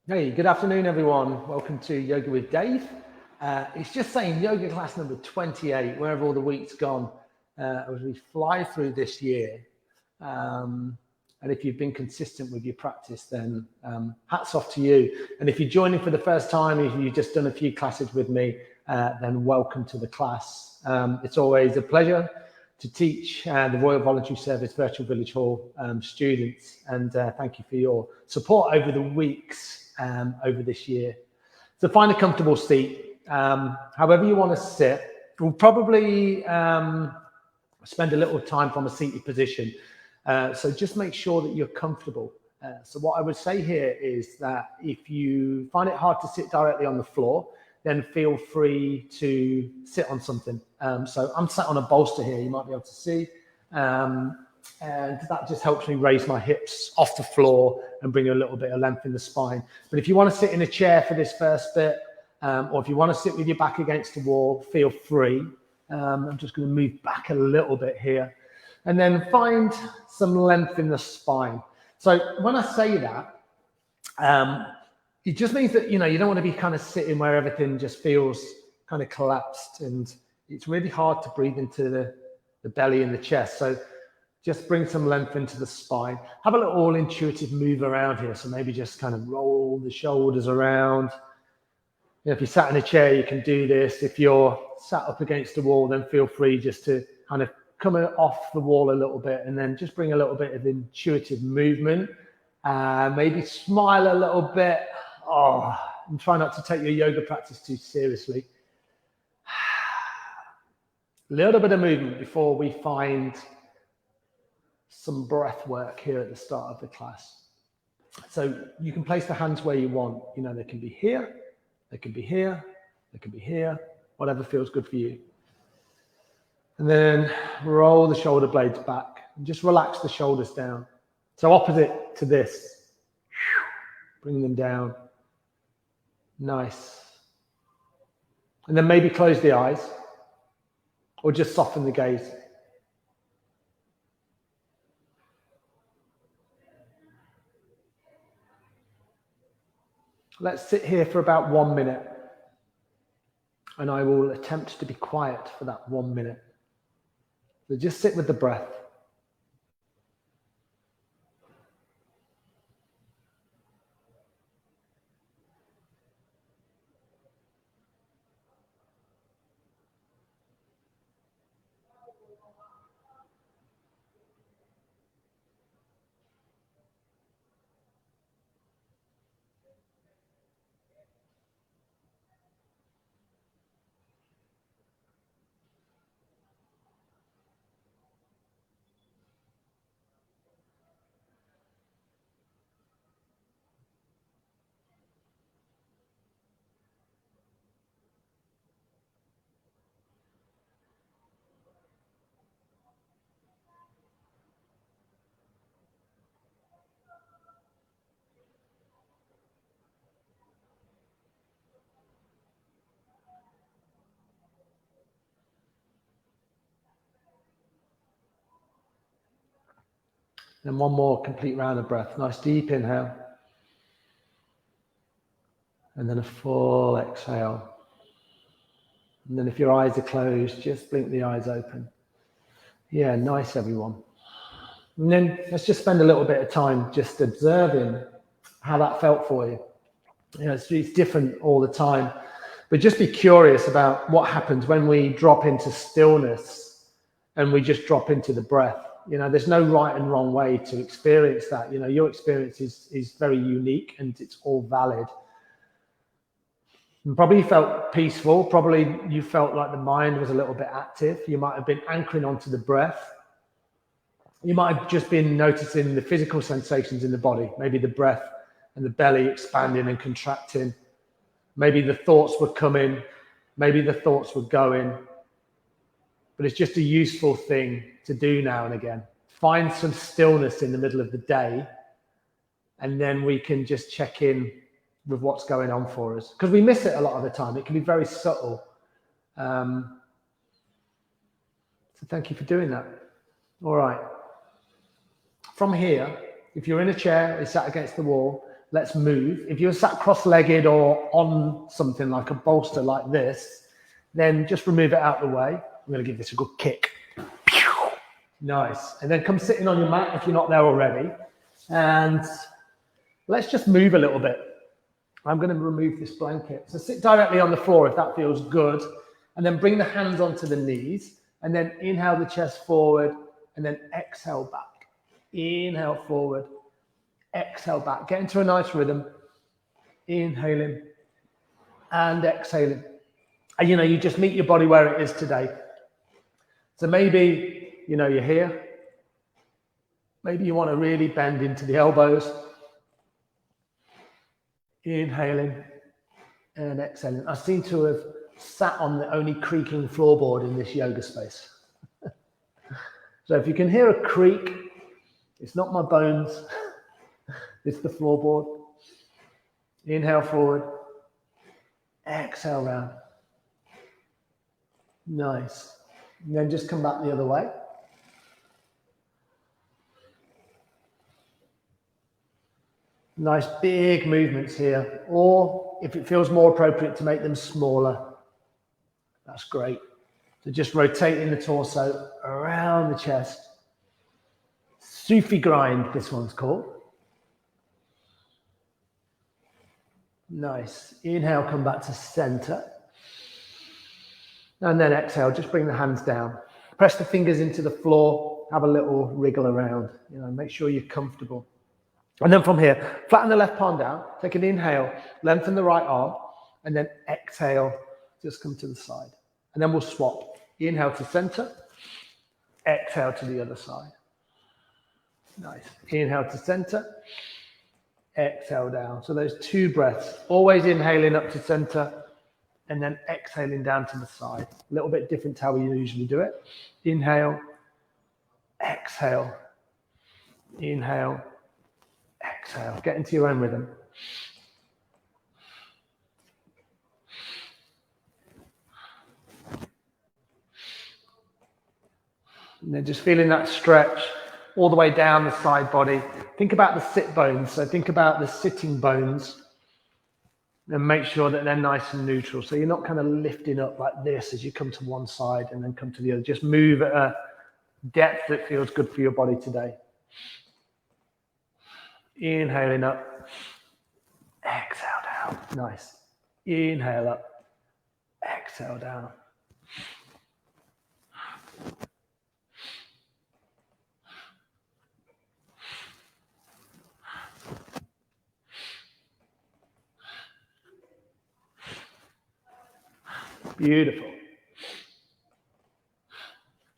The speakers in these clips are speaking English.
Hey, good afternoon, everyone. Welcome to Yoga with Dave. It's just saying yoga class number 28, wherever all the week's gone, as we fly through this year. And if you've been consistent with your practice, then hats off to you. And if you're joining for the first time, if you've just done a few classes with me, then welcome to the class. It's always a pleasure to teach the Royal Voluntary Service Virtual Village Hall students. And thank you for your support over the weeks. Over this year. So find a comfortable seat, however you want to sit. We'll probably spend a little time from a seated position. So just make sure that you're comfortable. So what I would say here is that if you find it hard to sit directly on the floor, then feel free to sit on something. So I'm sat on a bolster here, you might be able to see. And that just helps me raise my hips off the floor and bring a little bit of length in the spine. But if you want to sit in a chair for this first bit, or if you want to sit with your back against the wall, feel free. I'm just going to move back a little bit here. And then find some length in the spine. So when I say that, it just means that, you don't want to be kind of sitting where everything just feels kind of collapsed. And it's really hard to breathe into the belly and the chest. So just bring some length into the spine. Have a little intuitive move around here. So maybe just kind of roll the shoulders around. If you're sat in a chair, you can do this. If you're sat up against the wall, then feel free just to kind of come off the wall a little bit and then just bring a little bit of intuitive movement. Maybe smile a little bit. And try not to take your yoga practice too seriously. A little bit of movement before we find some breath work here at the start of the class. So you can place the hands where you want. They can be here, they can be here, they can be here, whatever feels good for you. And then roll the shoulder blades back and just relax the shoulders down. So opposite to this, bring them down. Nice. And then maybe close the eyes or just soften the gaze. Let's sit here for about 1 minute, and I will attempt to be quiet for that 1 minute. So just sit with the breath. And one more complete round of breath. Nice deep inhale. And then a full exhale. And then if your eyes are closed, just blink the eyes open. Yeah, nice, everyone. And then let's just spend a little bit of time just observing how that felt for you. It's different all the time. But just be curious about what happens when we drop into stillness and we just drop into the breath. There's no right and wrong way to experience that. Your experience is very unique and it's all valid. And probably you felt peaceful. Probably you felt like the mind was a little bit active. You might have been anchoring onto the breath. You might have just been noticing the physical sensations in the body. Maybe the breath and the belly expanding and contracting. Maybe the thoughts were coming. Maybe the thoughts were going. But it's just a useful thing to do now and again. Find some stillness in the middle of the day, and then we can just check in with what's going on for us. Because we miss it a lot of the time. It can be very subtle. So thank you for doing that. All right. From here, if you're in a chair, you're sat against the wall, let's move. If you're sat cross-legged or on something like a bolster like this, then just remove it out of the way. I'm going to give this a good kick. Nice. And then come sitting on your mat if you're not there already. And let's just move a little bit. I'm going to remove this blanket. So sit directly on the floor if that feels good. And then bring the hands onto the knees. And then inhale the chest forward. And then exhale back. Inhale forward. Exhale back. Get into a nice rhythm. Inhaling and exhaling. And you just meet your body where it is today. So maybe, you're here. Maybe you want to really bend into the elbows. Inhaling and exhaling. I seem to have sat on the only creaking floorboard in this yoga space. So if you can hear a creak, it's not my bones, it's the floorboard. Inhale forward, exhale round. Nice. And then just come back the other way. Nice big movements here, or if it feels more appropriate to make them smaller, that's great. So just rotating the torso around the chest. Sufi Grind, this one's called. Nice. Inhale, come back to center. And then exhale, just bring the hands down. Press the fingers into the floor, have a little wriggle around, make sure you're comfortable. And then from here, flatten the left palm down, take an inhale, lengthen the right arm, and then exhale, just come to the side. And then we'll swap. Inhale to center, exhale to the other side. Nice. Inhale to center, exhale down. So those 2 breaths, always inhaling up to center, and then exhaling down to the side. A little bit different to how we usually do it. Inhale, exhale, inhale, exhale. Get into your own rhythm. And then just feeling that stretch all the way down the side body. Think about the sit bones. So think about the sitting bones and make sure that they're nice and neutral. So you're not kind of lifting up like this as you come to one side and then come to the other. Just move at a depth that feels good for your body today. Inhaling up, exhale down. Nice. Inhale up, exhale down. Beautiful.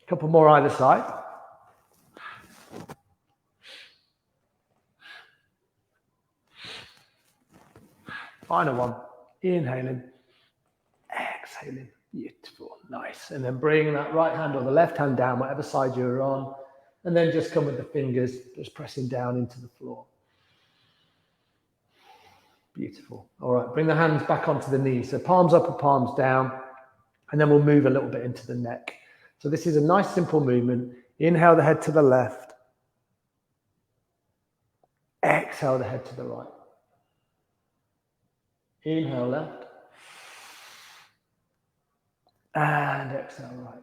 A couple more either side. Final one. Inhaling, exhaling. Beautiful. Nice. And then bring that right hand or the left hand down, whatever side you're on. And then just come with the fingers, just pressing down into the floor. Beautiful. All right. Bring the hands back onto the knees. So palms up or palms down. And then we'll move a little bit into the neck. So this is a nice simple movement. Inhale the head to the left. Exhale the head to the right. Inhale left. And exhale right.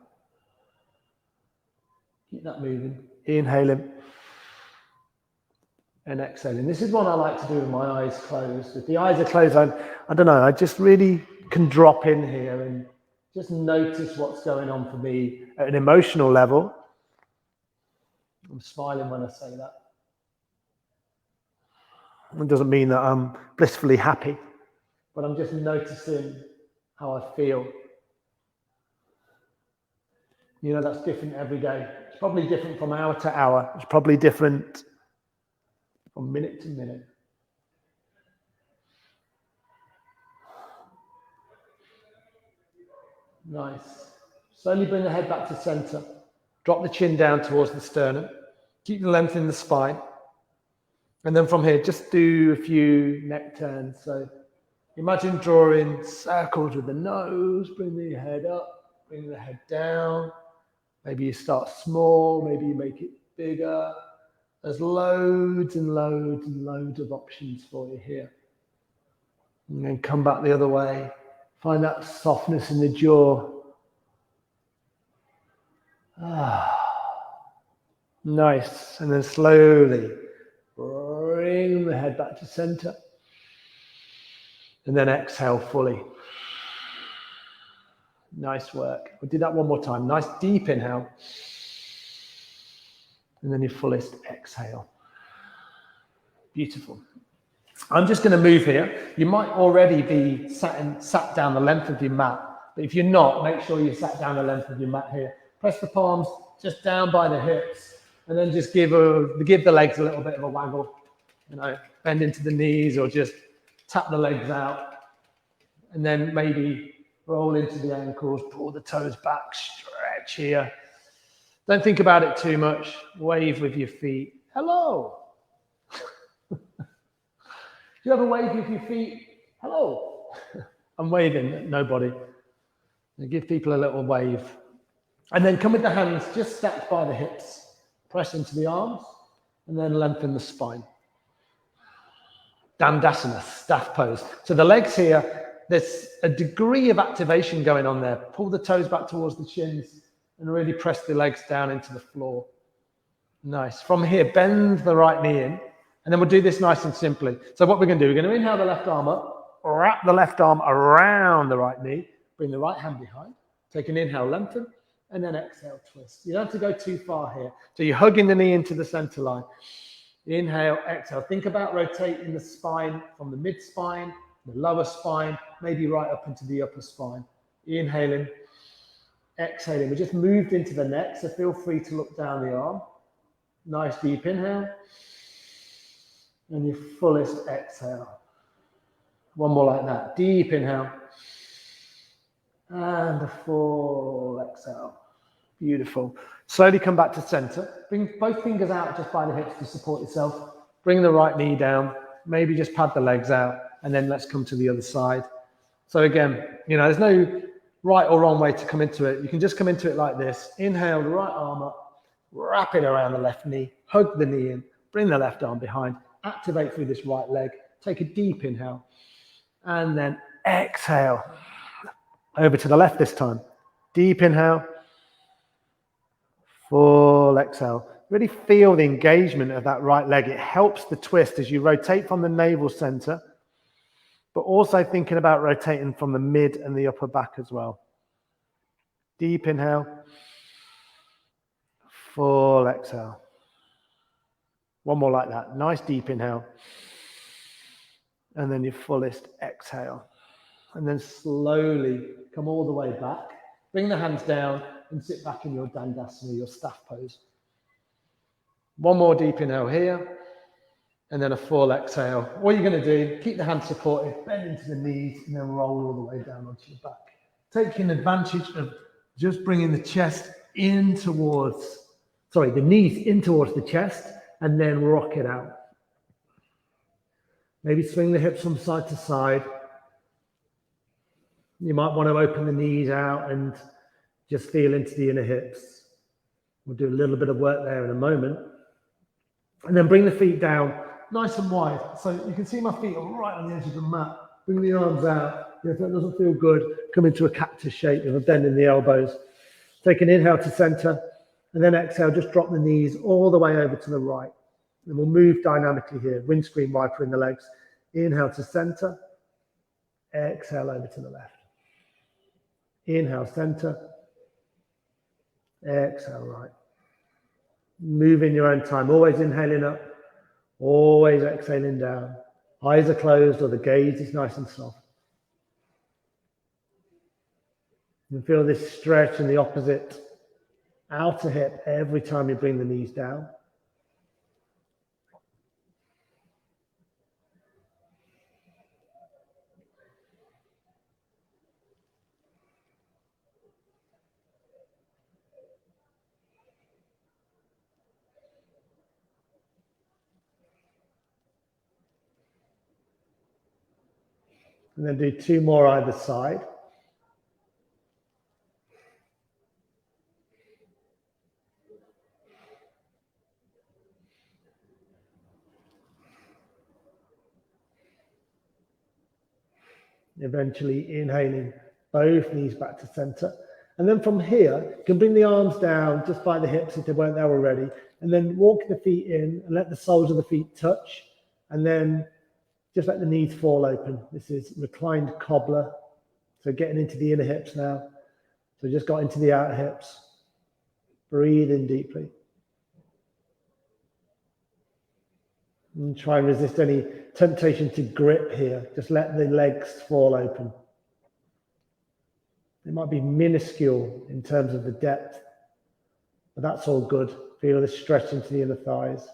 Keep that moving. Inhaling. And exhaling. This is one I like to do with my eyes closed. If the eyes are closed, I don't know, I just really can drop in here and just notice what's going on for me at an emotional level. I'm smiling when I say that. It doesn't mean that I'm blissfully happy, but I'm just noticing how I feel. That's different every day. It's probably different from hour to hour. It's probably different from minute to minute. Nice. Slowly bring the head back to center. Drop the chin down towards the sternum. Keep the length in the spine. And then from here, just do a few neck turns. So imagine drawing circles with the nose. Bring the head up. Bring the head down. Maybe you start small. Maybe you make it bigger. There's loads and loads and loads of options for you here. And then come back the other way. Find that softness in the jaw. Nice. And then slowly bring the head back to center. And then exhale fully. Nice work. We'll do that one more time. Nice deep inhale. And then your fullest exhale. Beautiful. I'm just going to move here. You might already be sat down the length of your mat. But if you're not, make sure you sat down the length of your mat here. Press the palms just down by the hips. And then just give the legs a little bit of a waggle. You know, bend into the knees or just tap the legs out. And then maybe roll into the ankles, pull the toes back, stretch here. Don't think about it too much. Wave with your feet. Hello. Do you ever wave with your feet? Hello. I'm waving at nobody. Give people a little wave. And then come with the hands just stacked by the hips. Press into the arms and then lengthen the spine. Dandasana, staff pose. So the legs here, there's a degree of activation going on there. Pull the toes back towards the shins and really press the legs down into the floor. Nice. From here, bend the right knee in, and then we'll do this nice and simply. So what we're going to do, we're going to inhale the left arm up, wrap the left arm around the right knee, bring the right hand behind, take an inhale, lengthen, and then exhale, twist. You don't have to go too far here. So you're hugging the knee into the center line. Inhale, exhale. Think about rotating the spine from the mid spine, the lower spine, maybe right up into the upper spine. Inhaling, exhaling. We just moved into the neck, so feel free to look down the arm. Nice deep inhale. And your fullest exhale. One more like that. Deep inhale. And a full exhale. Beautiful. Slowly come back to center. Bring both fingers out just by the hips to support yourself. Bring the right knee down. Maybe just pad the legs out. And then let's come to the other side. So again, you know, there's no right or wrong way to come into it. You can just come into it like this. Inhale the right arm up. Wrap it around the left knee. Hug the knee in. Bring the left arm behind. Activate through this right leg. Take a deep inhale. And then exhale. Over to the left this time. Deep inhale. Full exhale. Really feel the engagement of that right leg. It helps the twist as you rotate from the navel center, but also thinking about rotating from the mid and the upper back as well. Deep inhale. Full exhale. One more like that. Nice deep inhale. And then your fullest exhale. And then slowly come all the way back. Bring the hands down and sit back in your Dandasana, your staff pose. One more deep inhale here. And then a full exhale. What you're going to do, keep the hands supported, bend into the knees, and then roll all the way down onto your back. Taking advantage of just bringing the chest in towards, the knees in towards the chest, and then rock it out. Maybe swing the hips from side to side. You might want to open the knees out and just feel into the inner hips. We'll do a little bit of work there in a moment. And then bring the feet down nice and wide. So you can see my feet are right on the edge of the mat. Bring the arms out. If that doesn't feel good, come into a cactus shape with a bend in the elbows. Take an inhale to center. And then exhale, just drop the knees all the way over to the right. And we'll move dynamically here. Windscreen wiper in the legs. Inhale to center. Exhale over to the left. Inhale, center. Exhale, right. Move in your own time. Always inhaling up. Always exhaling down. Eyes are closed or the gaze is nice and soft. You feel this stretch in the opposite outer hip every time you bring the knees down. And then do two more either side. Eventually inhaling both knees back to center. And then from here, you can bring the arms down just by the hips if they weren't there already, and then walk the feet in and let the soles of the feet touch, and then just let the knees fall open. This is Reclined Cobbler. So getting into the inner hips now. So just got into the outer hips. Breathe in deeply. And try and resist any temptation to grip here. Just let the legs fall open. It might be minuscule in terms of the depth, but that's all good. Feel the stretch into the inner thighs.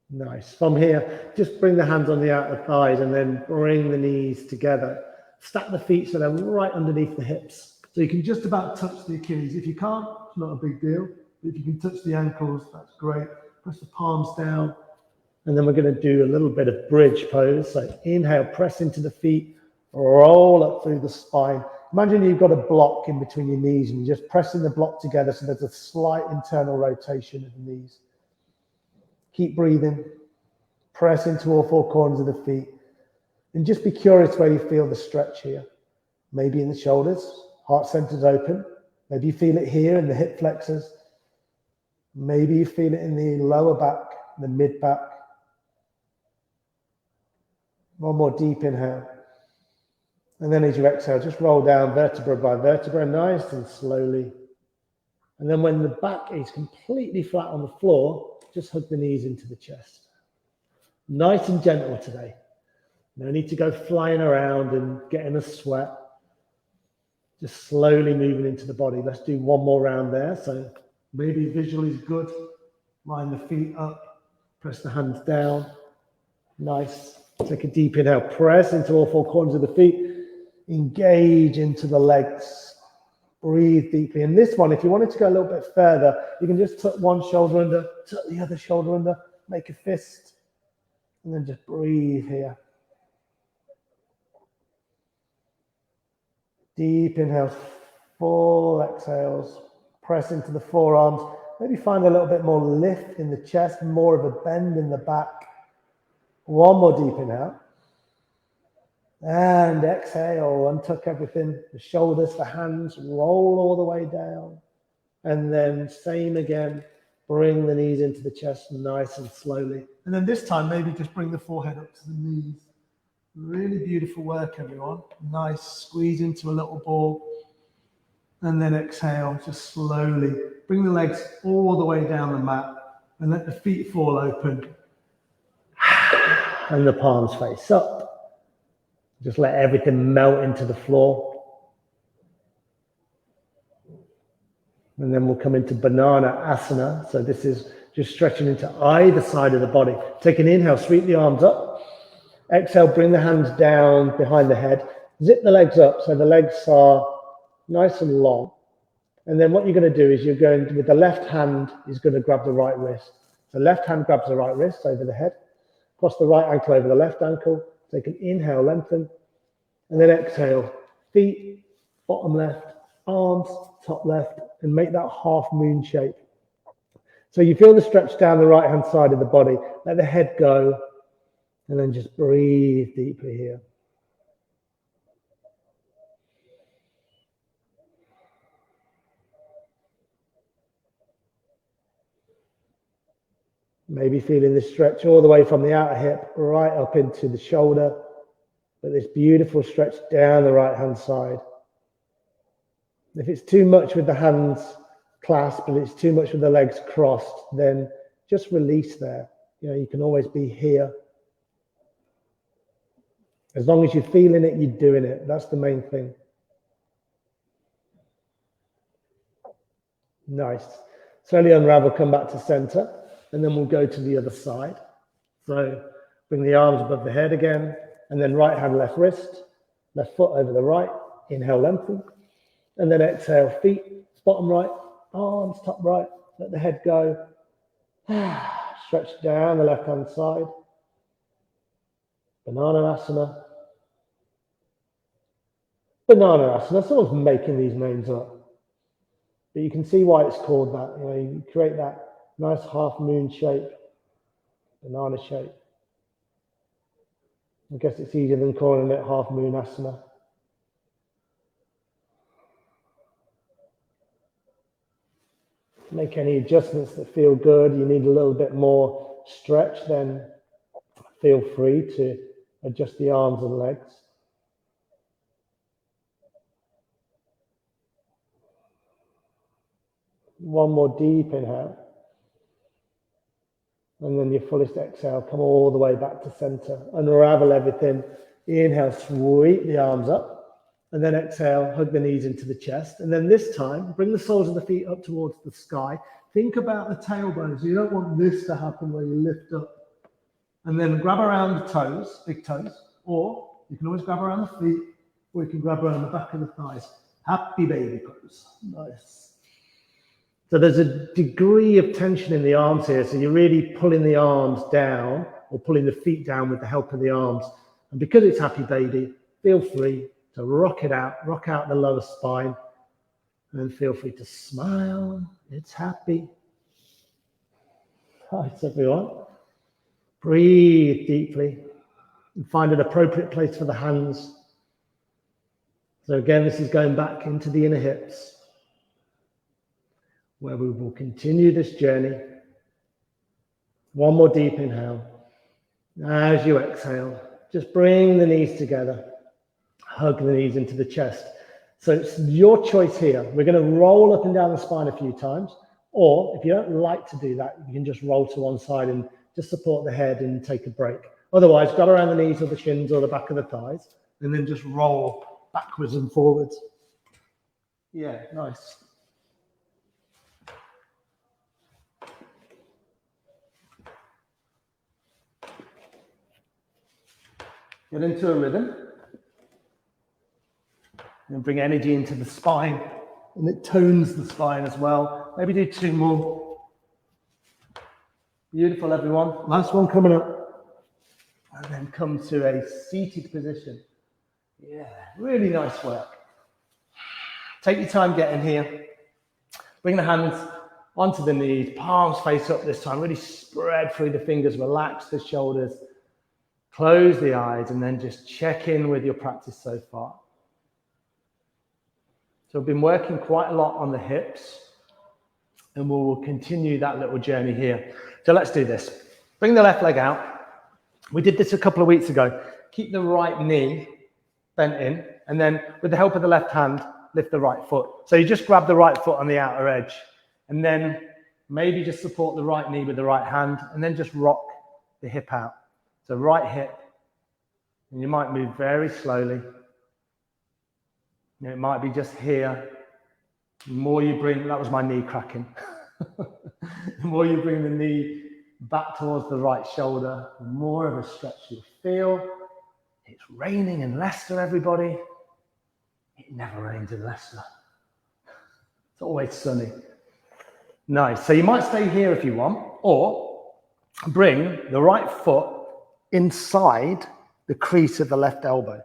Nice. From here, just bring the hands on the outer thighs and then bring the knees together. Stack the feet so they're right underneath the hips. So you can just about touch the Achilles. If you can't, it's not a big deal. But if you can touch the ankles, that's great. Press the palms down. And then we're going to do a little bit of bridge pose. So inhale, press into the feet, roll up through the spine. Imagine you've got a block in between your knees and you're just pressing the block together so there's a slight internal rotation of the knees. Keep breathing. Press into all four corners of the feet. And just be curious where you feel the stretch here. Maybe in the shoulders, heart centers open. Maybe you feel it here in the hip flexors. Maybe you feel it in the lower back, the mid back. One more deep inhale. And then as you exhale, just roll down vertebra by vertebra, nice and slowly. And then when the back is completely flat on the floor, just hug the knees into the chest. Nice and gentle today. No need to go flying around and getting a sweat. Just slowly moving into the body. Let's do one more round there. So maybe visual is good. Line the feet up. Press the hands down. Nice. Take a deep inhale. Press into all four corners of the feet. Engage into the legs. Breathe deeply. And this one, if you wanted to go a little bit further, you can just tuck one shoulder under, tuck the other shoulder under, make a fist, and then just breathe here. Deep inhales, full exhales. Press into the forearms. Maybe find a little bit more lift in the chest, more of a bend in the back. One more deep inhale. And exhale, untuck everything, the shoulders, the hands, roll all the way down. And then same again, bring the knees into the chest nice and slowly. And then this time, maybe just bring the forehead up to the knees. Really beautiful work, everyone. Nice, squeeze into a little ball. And then exhale, just slowly. Bring the legs all the way down the mat and let the feet fall open. And the palms face up. Just let everything melt into the floor. And then we'll come into Banana Asana. So this is just stretching into either side of the body. Take an inhale, sweep the arms up. Exhale, bring the hands down behind the head. Zip the legs up so the legs are nice and long. And then what you're going to do is you're going to, with the left hand, is going to grab the right wrist. So left hand grabs the right wrist over the head. Cross the right ankle over the left ankle. Take an inhale, lengthen. And then exhale, feet, bottom left, arms, top left, and make that half moon shape. So you feel the stretch down the right hand side of the body. Let the head go, and then just breathe deeply here. Maybe feeling the stretch all the way from the outer hip right up into the shoulder. But this beautiful stretch down the right hand side. If it's too much with the hands clasped and it's too much with the legs crossed, then just release there. You know, you can always be here. As long as you're feeling it, you're doing it. That's the main thing. Nice. Slowly unravel, come back to center, and then we'll go to the other side. So bring the arms above the head again, and then right hand, left wrist, left foot over the right. Inhale, lengthen. And then exhale, feet, bottom right, arms, top right. Let the head go. Stretch down the left hand side. Banana Asana. Banana Asana. Someone's making these names up. But you can see why it's called that. You know, you create that nice half moon shape, banana shape. I guess it's easier than calling it half moon asana. Make any adjustments that feel good. You need a little bit more stretch, then feel free to adjust the arms and legs. One more deep inhale. And then your fullest exhale, come all the way back to center. Unravel everything. Inhale, sweep the arms up. And then exhale, hug the knees into the chest. And then this time, bring the soles of the feet up towards the sky. Think about the tailbones. You don't want this to happen where you lift up. And then grab around the toes, big toes. Or you can always grab around the feet. Or you can grab around the back of the thighs. Happy baby pose. Nice. So there's a degree of tension in the arms here. So you're really pulling the arms down or pulling the feet down with the help of the arms. And because it's happy baby, feel free to rock out the lower spine, and feel free to smile. It's happy. Nice, everyone. Breathe deeply and find an appropriate place for the hands. So again, this is going back into the inner hips, where we will continue this journey. One more deep inhale. As you exhale, just bring the knees together. Hug the knees into the chest. So it's your choice here. We're going to roll up and down the spine a few times. Or if you don't like to do that, you can just roll to one side and just support the head and take a break. Otherwise, grab around the knees or the shins or the back of the thighs, and then just roll backwards and forwards. Yeah, nice. Get into a rhythm. And bring energy into the spine. And it tones the spine as well. Maybe do 2 more. Beautiful, everyone. Last one coming up. And then come to a seated position. Yeah, really nice work. Take your time getting here. Bring the hands onto the knees, palms face up this time. Really spread through the fingers, relax the shoulders. Close the eyes and then just check in with your practice so far. So I've been working quite a lot on the hips, and we will continue that little journey here. So let's do this. Bring the left leg out. We did this a couple of weeks ago. Keep the right knee bent in, and then with the help of the left hand, lift the right foot. So you just grab the right foot on the outer edge, and then maybe just support the right knee with the right hand, and then just rock the hip out. So right hip, and you might move very slowly. It might be just here. The more you bring, that was my knee cracking. The more you bring the knee back towards the right shoulder, the more of a stretch you'll feel. It's raining in Leicester, everybody. It never rains in Leicester. It's always sunny. Nice. So you might stay here if you want, or bring the right foot inside the crease of the left elbow.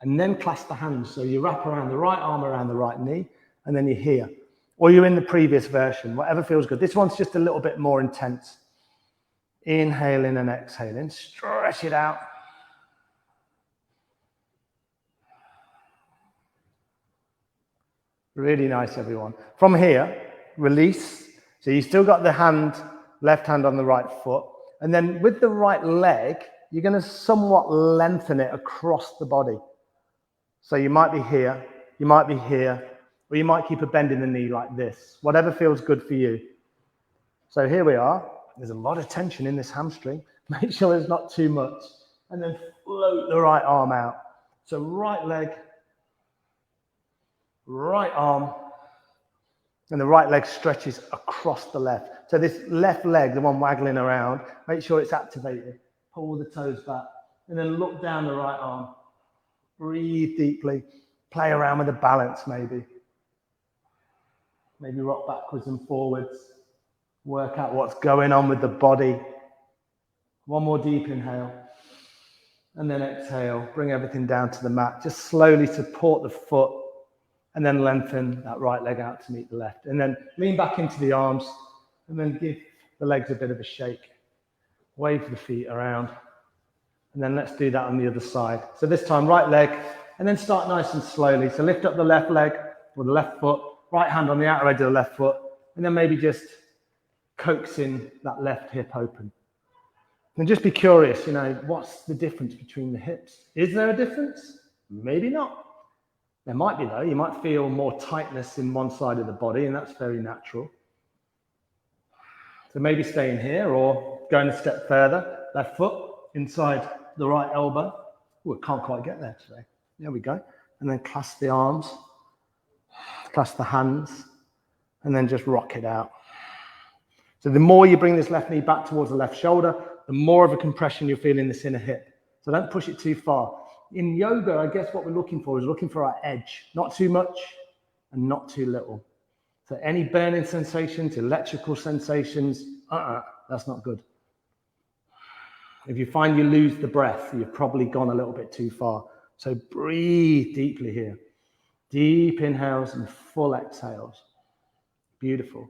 And then clasp the hands. So you wrap around the right arm around the right knee, and then you're here. Or you're in the previous version, whatever feels good. This one's just a little bit more intense. Inhaling and exhaling. Stretch it out. Really nice, everyone. From here, release. So you still got the hand, left hand on the right foot. And then with the right leg, you're going to somewhat lengthen it across the body. So you might be here, you might be here, or you might keep a bend in the knee like this, whatever feels good for you. So here we are. There's a lot of tension in this hamstring. Make sure there's not too much. And then float the right arm out. So right leg, right arm, and the right leg stretches across the left. So this left leg, the one waggling around, make sure it's activated. Pull the toes back, and then look down the right arm. Breathe deeply. Play around with the balance, maybe. Maybe rock backwards and forwards. Work out what's going on with the body. One more deep inhale. And then exhale, bring everything down to the mat. Just slowly support the foot and then lengthen that right leg out to meet the left. And then lean back into the arms and then give the legs a bit of a shake. Wave the feet around. And then let's do that on the other side. So this time, right leg, and then start nice and slowly. So lift up the left leg or the left foot, right hand on the outer edge of the left foot, and then maybe just coaxing that left hip open. And just be curious, what's the difference between the hips? Is there a difference? Maybe not. There might be though. You might feel more tightness in one side of the body, and that's very natural. So maybe staying here or going a step further, left foot inside the right elbow. Oh, I can't quite get there today. There we go. And then clasp the arms, clasp the hands, and then just rock it out. So the more you bring this left knee back towards the left shoulder, the more of a compression you'll feel in this inner hip. So don't push it too far. In yoga, I guess what we're looking for is looking for our edge. Not too much and not too little. So any burning sensations, electrical sensations, that's not good. If you find you lose the breath, you've probably gone a little bit too far. So breathe deeply here. Deep inhales and full exhales. Beautiful.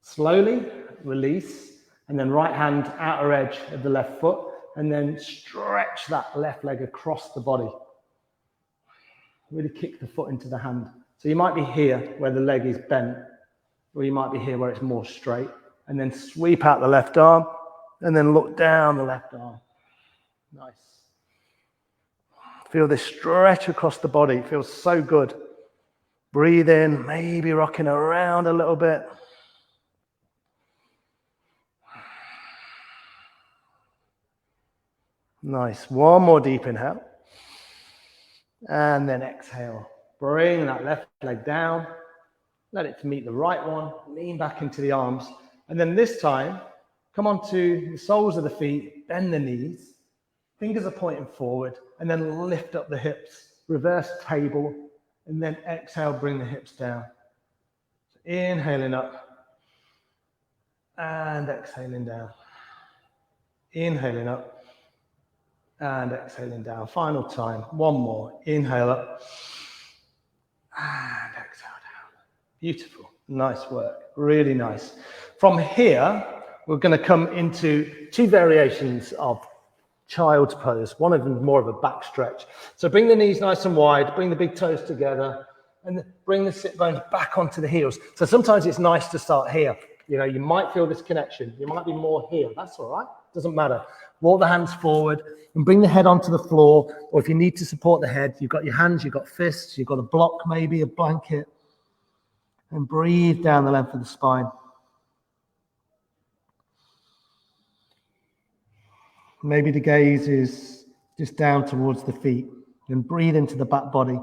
Slowly release, and then right hand outer edge of the left foot, and then stretch that left leg across the body. Really kick the foot into the hand. So you might be here where the leg is bent, or you might be here where it's more straight, and then sweep out the left arm, and then look down the left arm. Nice. Feel this stretch across the body. It feels so good. Breathe in, maybe rocking around a little bit. Nice. One more deep inhale. And then exhale. Bring that left leg down. Let it meet the right one. Lean back into the arms. And then this time, come onto the soles of the feet, bend the knees. Fingers are pointing forward. And then lift up the hips. Reverse table. And then exhale, bring the hips down. So inhaling up. And exhaling down. Inhaling up. And exhaling down. Final time. One more. Inhale up. And exhale down. Beautiful. Nice work. Really nice. From here, we're going to come into two variations of child's pose. One of them is more of a back stretch. So bring the knees nice and wide. Bring the big toes together. And bring the sit bones back onto the heels. So sometimes it's nice to start here. You might feel this connection. You might be more here. That's all right. Doesn't matter. Walk the hands forward and bring the head onto the floor. Or if you need to support the head, you've got your hands, you've got fists, you've got a block, maybe a blanket. And breathe down the length of the spine. Maybe the gaze is just down towards the feet. And breathe into the back body.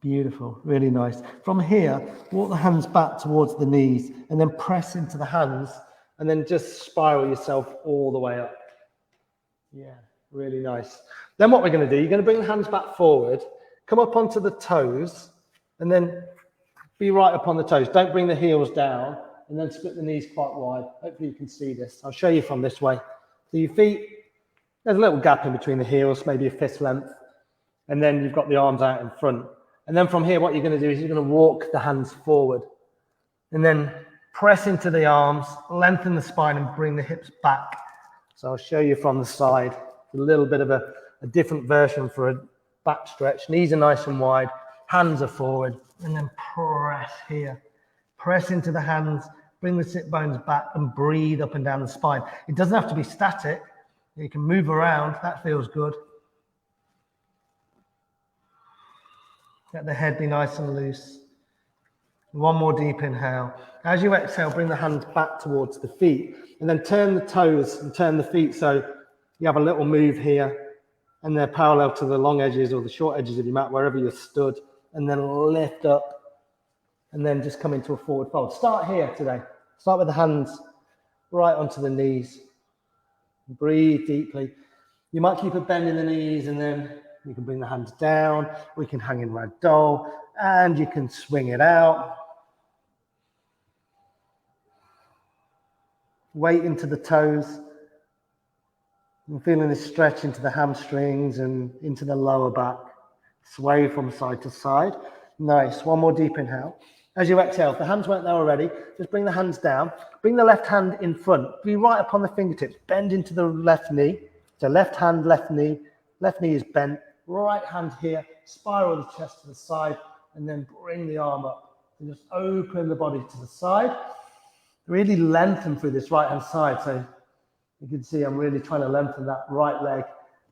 Beautiful, really nice. From here, walk the hands back towards the knees and then press into the hands and then just spiral yourself all the way up. Yeah, really nice. Then what we're going to do, you're going to bring the hands back forward, come up onto the toes and then be right up on the toes. Don't bring the heels down and then split the knees quite wide. Hopefully you can see this. I'll show you from this way. So your feet, there's a little gap in between the heels, maybe a fist length. And then you've got the arms out in front. And then from here, what you're going to do is you're going to walk the hands forward and then press into the arms, lengthen the spine and bring the hips back. So I'll show you from the side, a little bit of a different version for a back stretch. Knees are nice and wide, hands are forward, and then press here. Press into the hands, bring the sit bones back and breathe up and down the spine. It doesn't have to be static. You can move around. That feels good. Let the head be nice and loose. One more deep inhale. As you exhale, bring the hands back towards the feet and then turn the toes and turn the feet so you have a little move here and they're parallel to the long edges or the short edges of your mat, wherever you're stood, and then lift up and then just come into a forward fold. Start here today. Start with the hands right onto the knees. Breathe deeply. You might keep a bend in the knees, and then you can bring the hands down. We can hang in ragdoll, and you can swing it out. Weight into the toes. I'm feeling this stretch into the hamstrings and into the lower back. Sway from side to side. Nice. One more deep inhale. As you exhale, if the hands weren't there already, just bring the hands down. Bring the left hand in front. Be right upon the fingertips. Bend into the left knee. So left hand, left knee. Left knee is bent. Right hand here. Spiral the chest to the side. And then bring the arm up. And just open the body to the side. Really lengthen through this right hand side. So you can see I'm really trying to lengthen that right leg,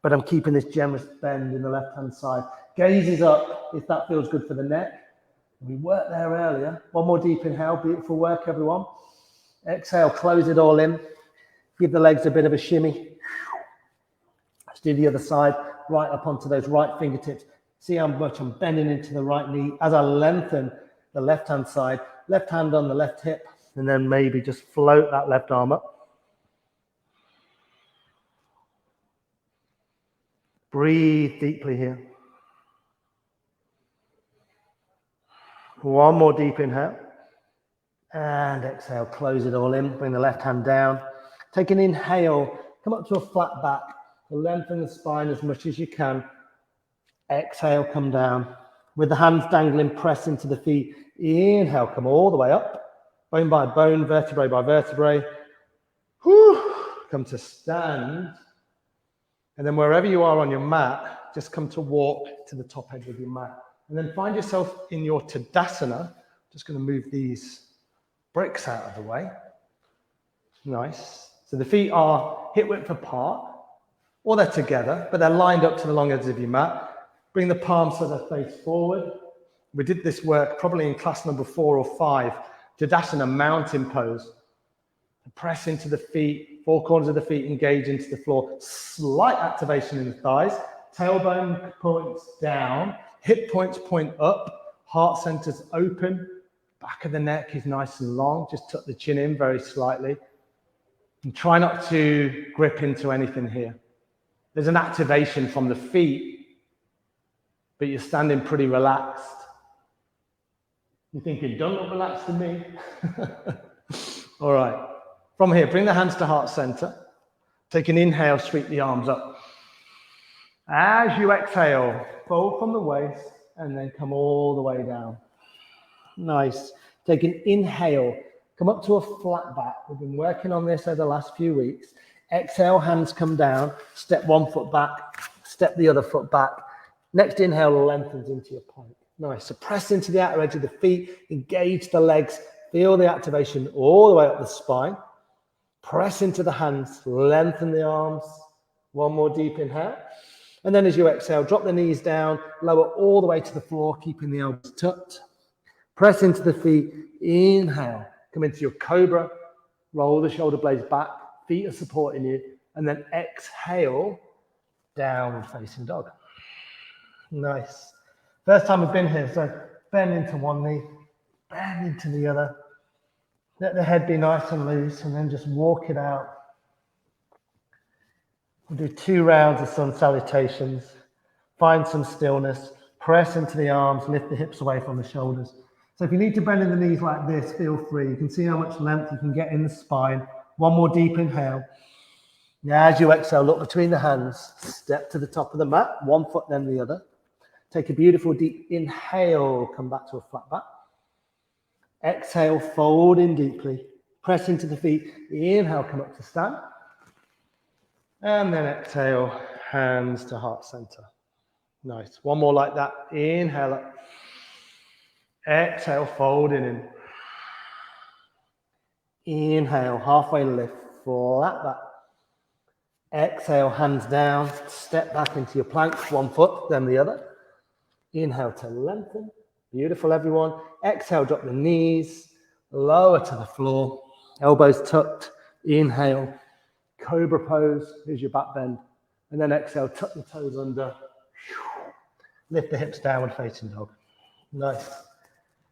but I'm keeping this generous bend in the left hand side. Gazes up if that feels good for the neck. We worked there earlier. One more deep inhale. Beautiful work, everyone. Exhale, close it all in. Give the legs a bit of a shimmy. Let's do the other side, right up onto those right fingertips. See how much I'm bending into the right knee as I lengthen the left hand side. Left hand on the left hip, and then maybe just float that left arm up. Breathe deeply here. One more deep inhale. And exhale, close it all in. Bring the left hand down. Take an inhale. Come up to a flat back. Lengthen the spine as much as you can. Exhale, come down. With the hands dangling, press into the feet. Inhale, come all the way up. Bone by bone, vertebrae by vertebrae. Whew. Come to stand. And then wherever you are on your mat, just come to walk to the top edge of your mat. And then find yourself in your Tadasana. Just going to move these bricks out of the way. Nice. So the feet are hip width apart, or they're together, but they're lined up to the long edge of your mat. Bring the palms so they face forward. We did this work probably in class number 4 or 5. Tadasana mountain pose. Press into the feet, 4 corners of the feet engage into the floor. Slight activation in the thighs. Tailbone points down. Hip points point up. Heart centers open. Back of the neck is nice and long. Just tuck the chin in very slightly. And try not to grip into anything here. There's an activation from the feet, but you're standing pretty relaxed. You're thinking, don't look relaxed to me. All right. From here, bring the hands to heart center. Take an inhale, sweep the arms up. As you exhale, fold from the waist and then come all the way down. Nice. Take an inhale, come up to a flat back. We've been working on this over the last few weeks. Exhale, hands come down, step one foot back, step the other foot back. Next inhale lengthens into your plank. Nice. So press into the outer edge of the feet, engage the legs, feel the activation all the way up the spine. Press into the hands, lengthen the arms. One more deep inhale. And then as you exhale, drop the knees down, lower all the way to the floor, keeping the elbows tucked. Press into the feet, inhale. Come into your cobra, roll the shoulder blades back, feet are supporting you, and then exhale, downward facing dog. Nice. First time we've been here, so bend into one knee, bend into the other. Let the head be nice and loose, and then just walk it out. We'll do 2 rounds of sun salutations. Find some stillness. Press into the arms, lift the hips away from the shoulders. So if you need to bend in the knees like this, feel free. You can see how much length you can get in the spine. One more deep inhale. Now as you exhale, look between the hands. Step to the top of the mat, one foot then the other. Take a beautiful deep inhale. Come back to a flat back. Exhale, fold in deeply. Press into the feet. Inhale, come up to stand. And then exhale, hands to heart center. Nice. One more like that. Inhale up. Exhale, folding in. Inhale, halfway lift, flat back. Exhale, hands down. Step back into your plank, one foot, then the other. Inhale to lengthen. Beautiful, everyone. Exhale, drop the knees, lower to the floor, elbows tucked. Inhale, cobra pose. Here's your back bend. And then exhale, tuck the toes under. Lift the hips downward facing dog. Nice.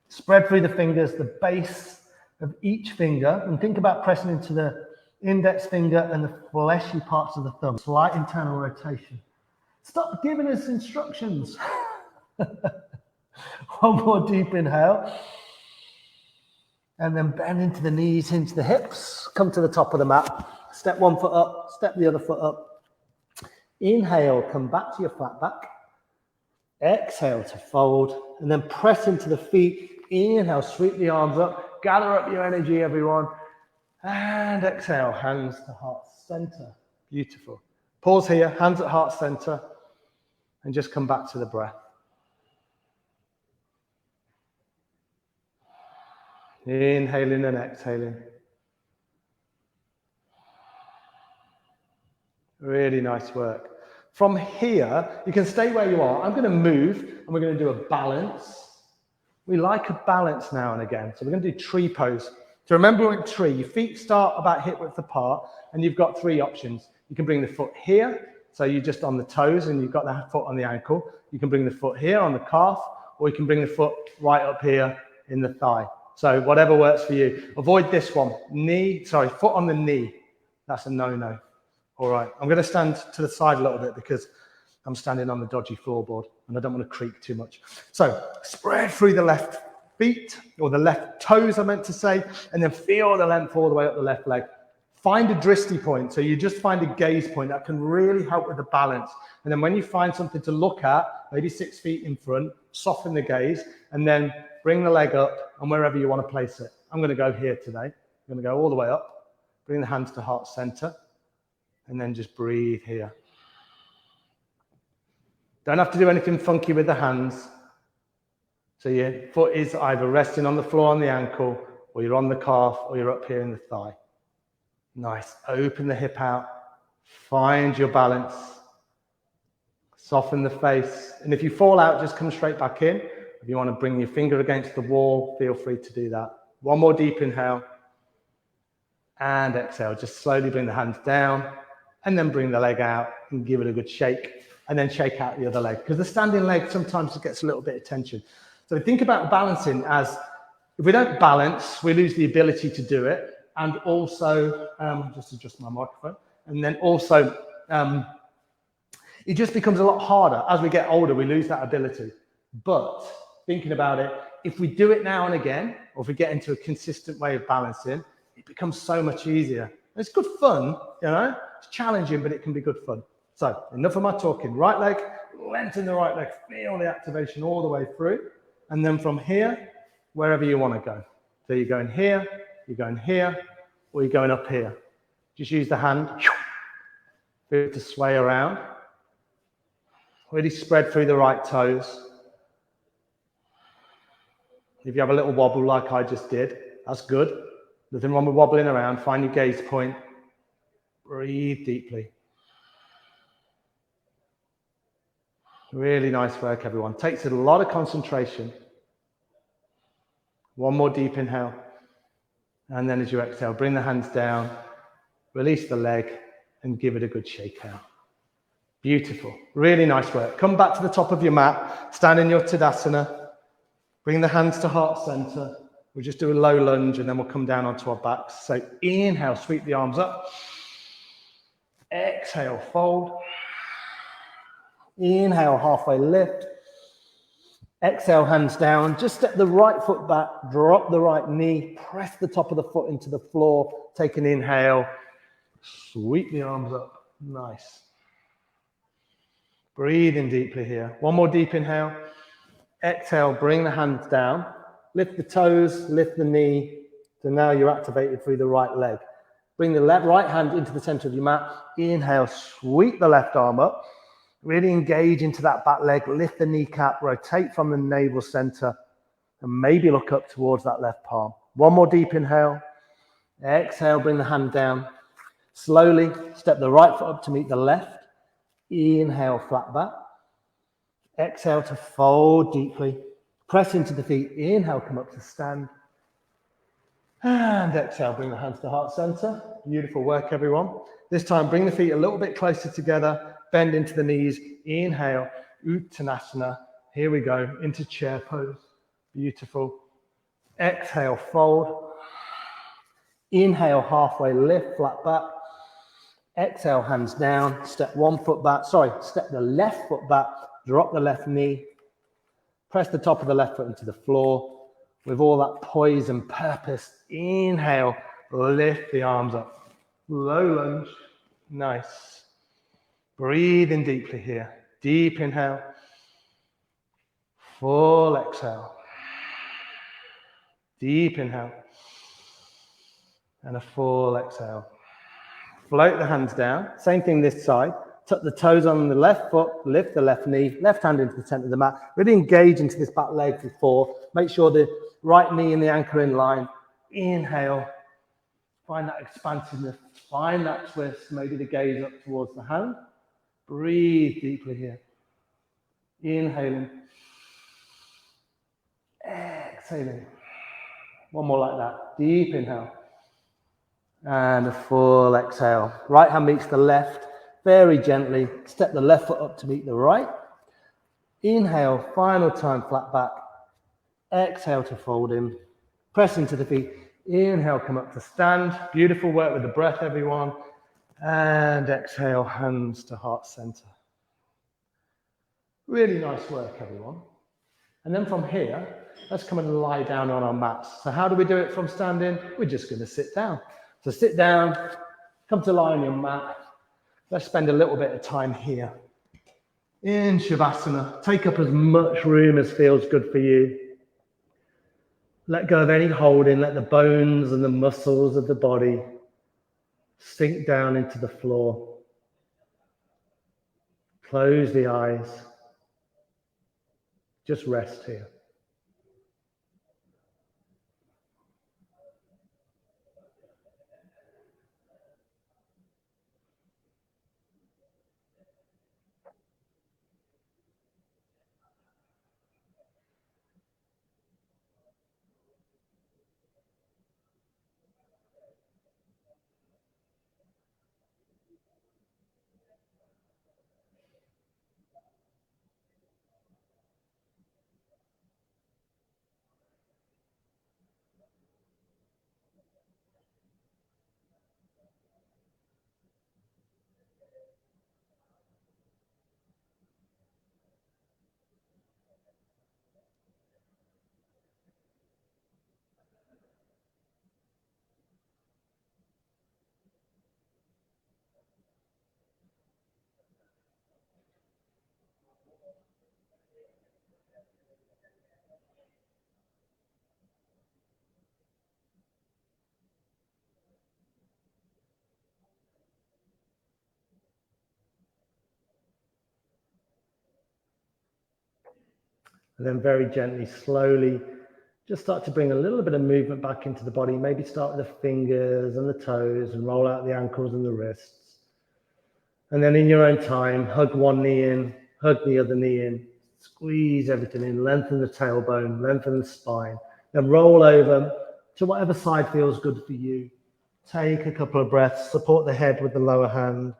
Spread through the fingers, the base of each finger, and think about pressing into the index finger and the fleshy parts of the thumb. Slight internal rotation. Stop giving us instructions. One more deep inhale. And then bend into the knees, into the hips. Come to the top of the mat. Step one foot up, step the other foot up. Inhale, come back to your flat back. Exhale to fold. And then press into the feet. Inhale, sweep the arms up. Gather up your energy, everyone. And exhale, hands to heart center. Beautiful. Pause here, hands at heart center. And just come back to the breath. Inhaling and exhaling. Really nice work. From here, you can stay where you are. I'm going to move and we're going to do a balance. We like a balance now and again. So we're going to do tree pose. So remember with tree, your feet start about hip width apart and you've got three options. You can bring the foot here. So you're just on the toes and you've got the foot on the ankle. You can bring the foot here on the calf, or you can bring the foot right up here in the thigh. So whatever works for you. Avoid this one. Foot on the knee. That's a no-no. All right, I'm going to stand to the side a little bit because I'm standing on the dodgy floorboard and I don't want to creak too much. So spread through the left feet, or the left toes I meant to say, and then feel the length all the way up the left leg. Find a drishti point. So you just find a gaze point that can really help with the balance. And then when you find something to look at, maybe 6 feet in front, soften the gaze, and then bring the leg up and wherever you want to place it. I'm going to go here today. I'm going to go all the way up, bring the hands to heart center, and then just breathe here. Don't have to do anything funky with the hands. So your foot is either resting on the floor on the ankle, or you're on the calf, or you're up here in the thigh. Nice. Open the hip out. Find your balance. Soften the face. And if you fall out, just come straight back in. If you want to bring your finger against the wall, feel free to do that. One more deep inhale. And exhale. Just slowly bring the hands down. And then bring the leg out and give it a good shake. And then shake out the other leg. Because the standing leg sometimes gets a little bit of tension. So think about balancing as, if we don't balance, we lose the ability to do it. And also, just adjust my microphone. And then also, it just becomes a lot harder. As we get older, we lose that ability. But thinking about it, if we do it now and again, or if we get into a consistent way of balancing, it becomes so much easier. And it's good fun, you know? It's challenging, but it can be good fun. So enough of my talking. Right leg, lengthen the right leg. Feel the activation all the way through. And then from here, wherever you want to go. So you're going here, you're going here, or you're going up here. Just use the hand to sway around. Really spread through the right toes. If you have a little wobble like I just did, that's good. Nothing wrong with wobbling around. Find your gaze point. Breathe deeply. Really nice work, everyone. Takes a lot of concentration. One more deep inhale. And then as you exhale, bring the hands down, release the leg, and give it a good shake out. Beautiful. Really nice work. Come back to the top of your mat. Stand in your Tadasana. Bring the hands to heart center. We'll just do a low lunge, and then we'll come down onto our backs. So inhale, sweep the arms up. Exhale, fold. Inhale, halfway lift. Exhale, hands down. Just step the right foot back, drop the right knee, press the top of the foot into the floor. Take an inhale, sweep the arms up. Nice. Breathe in deeply here. One more deep inhale. Exhale, bring the hands down. Lift the toes, lift the knee. So now you're activated through the right leg. Bring the right hand into the center of your mat. Inhale, sweep the left arm up. Really engage into that back leg, lift the kneecap, rotate from the navel center, and maybe look up towards that left palm. One more deep inhale. Exhale, bring the hand down. Slowly step the right foot up to meet the left. Inhale, flat back. Exhale to fold deeply. Press into the feet. Inhale, come up to stand. And exhale, bring the hands to heart center. Beautiful work, everyone. This time, bring the feet a little bit closer together. Bend into the knees. Inhale, Uttanasana. Here we go, into chair pose. Beautiful. Exhale, fold. Inhale, halfway lift, flat back. Exhale, hands down, step one foot back. Sorry, step the left foot back, drop the left knee. Press the top of the left foot into the floor. With all that poise and purpose, inhale, lift the arms up. Low lunge, nice. Breathe in deeply here. Deep inhale, full exhale. Deep inhale, and a full exhale. Float the hands down. Same thing this side. Tuck the toes on the left foot, lift the left knee, left hand into the center of the mat. Really engage into this back leg before. Make sure the right knee and the ankle in line. Inhale. Find that expansiveness. Find that twist. Maybe the gaze up towards the hand. Breathe deeply here. Inhaling. Exhaling. One more like that. Deep inhale. And a full exhale. Right hand meets the left. Very gently, step the left foot up to meet the right. Inhale, final time, flat back. Exhale to fold in. Press into the feet. Inhale, come up to stand. Beautiful work with the breath, everyone. And exhale, hands to heart center. Really nice work, everyone. And then from here, let's come and lie down on our mats. So how do we do it from standing? We're just going to sit down. So sit down, come to lie on your mat. Let's spend a little bit of time here. In Shavasana, take up as much room as feels good for you. Let go of any holding, let the bones and the muscles of the body sink down into the floor. Close the eyes. Just rest here. And then very gently, slowly, just start to bring a little bit of movement back into the body. Maybe start with the fingers and the toes and roll out the ankles and the wrists. And then in your own time, hug one knee in, hug the other knee in, squeeze everything in, lengthen the tailbone, lengthen the spine, then roll over to whatever side feels good for you. Take a couple of breaths, support the head with the lower hand.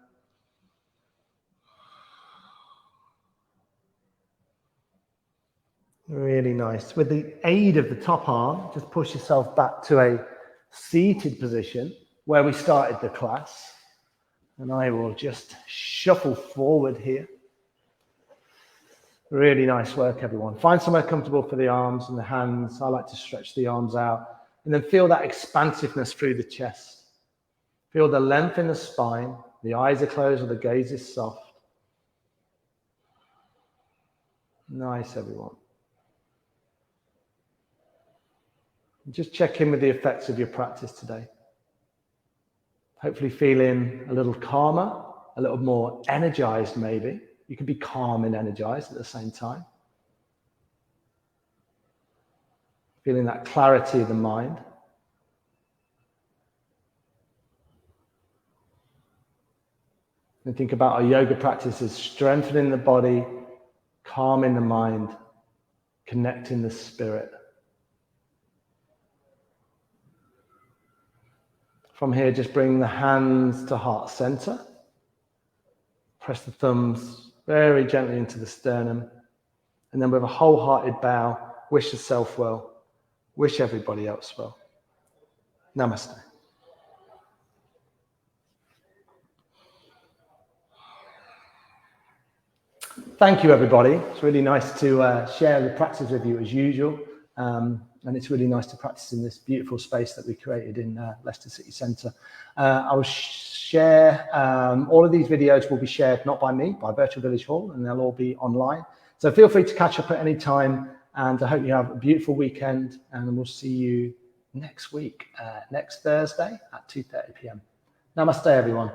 Really nice. With the aid of the top arm, just push yourself back to a seated position where we started the class. And I will just shuffle forward here. Really nice work, everyone. Find somewhere comfortable for the arms and the hands. I like to stretch the arms out. And then feel that expansiveness through the chest. Feel the length in the spine. The eyes are closed or the gaze is soft. Nice, everyone. Just check in with the effects of your practice today. Hopefully feeling a little calmer, a little more energized maybe. You can be calm and energized at the same time. Feeling that clarity of the mind. And think about our yoga practice as strengthening the body, calming the mind, connecting the spirit. From here, just bring the hands to heart center. Press the thumbs very gently into the sternum. And then with a wholehearted bow, wish yourself well. Wish everybody else well. Namaste. thank you, everybody. It's really nice to share the practice with you as usual. And it's really nice to practice in this beautiful space that we created in Leicester City Centre. I will share, all of these videos will be shared not by me, by Virtual Village Hall, and they'll all be online. So feel free to catch up at any time, and I hope you have a beautiful weekend, and we'll see you next week, next Thursday at 2:30 p.m. Namaste, everyone.